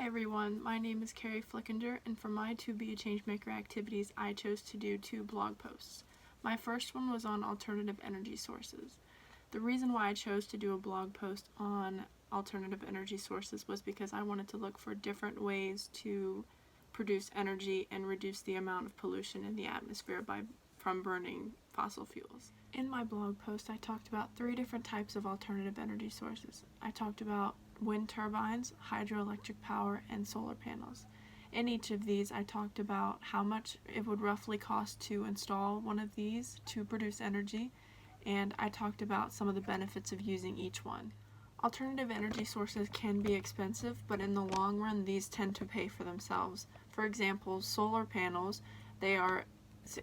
everyone, my name is Carrie Flickinger, and for my To Be a Changemaker activities, I chose to do 2 blog posts. My first one was on alternative energy sources. The reason why I chose to do a blog post on alternative energy sources was because I wanted to look for different ways to produce energy and reduce the amount of pollution in the atmosphere from burning fossil fuels. In my blog post, I talked about 3 different types of alternative energy sources. I talked about wind turbines, hydroelectric power, and solar panels. In each of these, I talked about how much it would roughly cost to install one of these to produce energy, and I talked about some of the benefits of using each one. Alternative energy sources can be expensive, but in the long run, these tend to pay for themselves. For example, solar panels, they are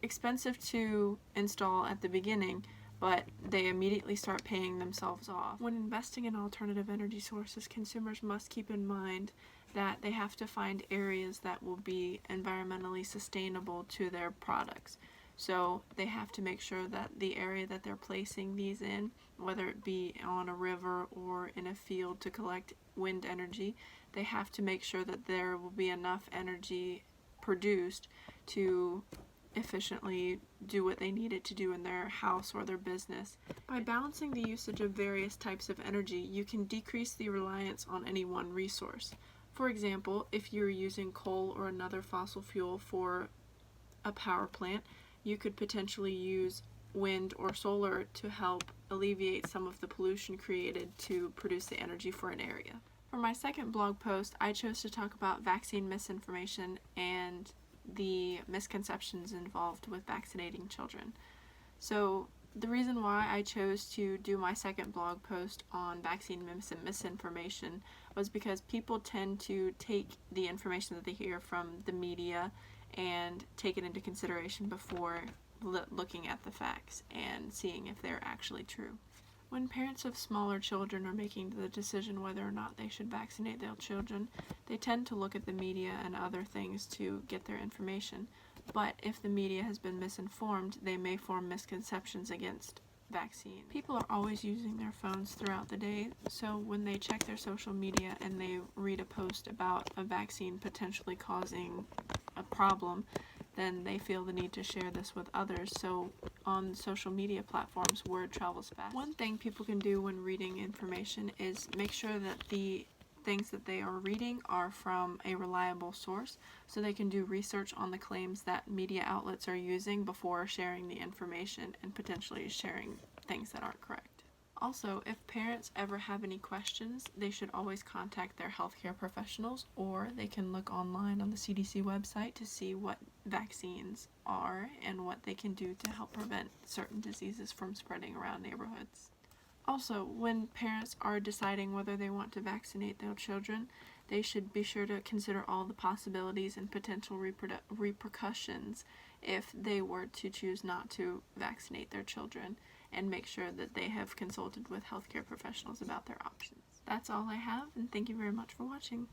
expensive to install at the beginning, but they immediately start paying themselves off. When investing in alternative energy sources, consumers must keep in mind that they have to find areas that will be environmentally sustainable to their products. So they have to make sure that the area that they're placing these in, whether it be on a river or in a field to collect wind energy, they have to make sure that there will be enough energy produced to efficiently do what they needed to do in their house or their business. By balancing the usage of various types of energy, you can decrease the reliance on any one resource. For example, if you're using coal or another fossil fuel for a power plant, you could potentially use wind or solar to help alleviate some of the pollution created to produce the energy for an area. For my second blog post, I chose to talk about vaccine misinformation and the misconceptions involved with vaccinating children. So the reason why I chose to do my second blog post on vaccine misinformation was because people tend to take the information that they hear from the media and take it into consideration before looking at the facts and seeing if they're actually true. When parents of smaller children are making the decision whether or not they should vaccinate their children, they tend to look at the media and other things to get their information. But if the media has been misinformed, they may form misconceptions against vaccines. People are always using their phones throughout the day, so when they check their social media and they read a post about a vaccine potentially causing a problem, then they feel the need to share this with others. So on social media platforms, word travels fast. One thing people can do when reading information is make sure that the things that they are reading are from a reliable source, so they can do research on the claims that media outlets are using before sharing the information and potentially sharing things that aren't correct. Also, if parents ever have any questions, they should always contact their healthcare professionals, or they can look online on the CDC website to see what vaccines are and what they can do to help prevent certain diseases from spreading around neighborhoods. Also, when parents are deciding whether they want to vaccinate their children, they should be sure to consider all the possibilities and potential repercussions if they were to choose not to vaccinate their children, and make sure that they have consulted with healthcare professionals about their options. That's all I have, and thank you very much for watching.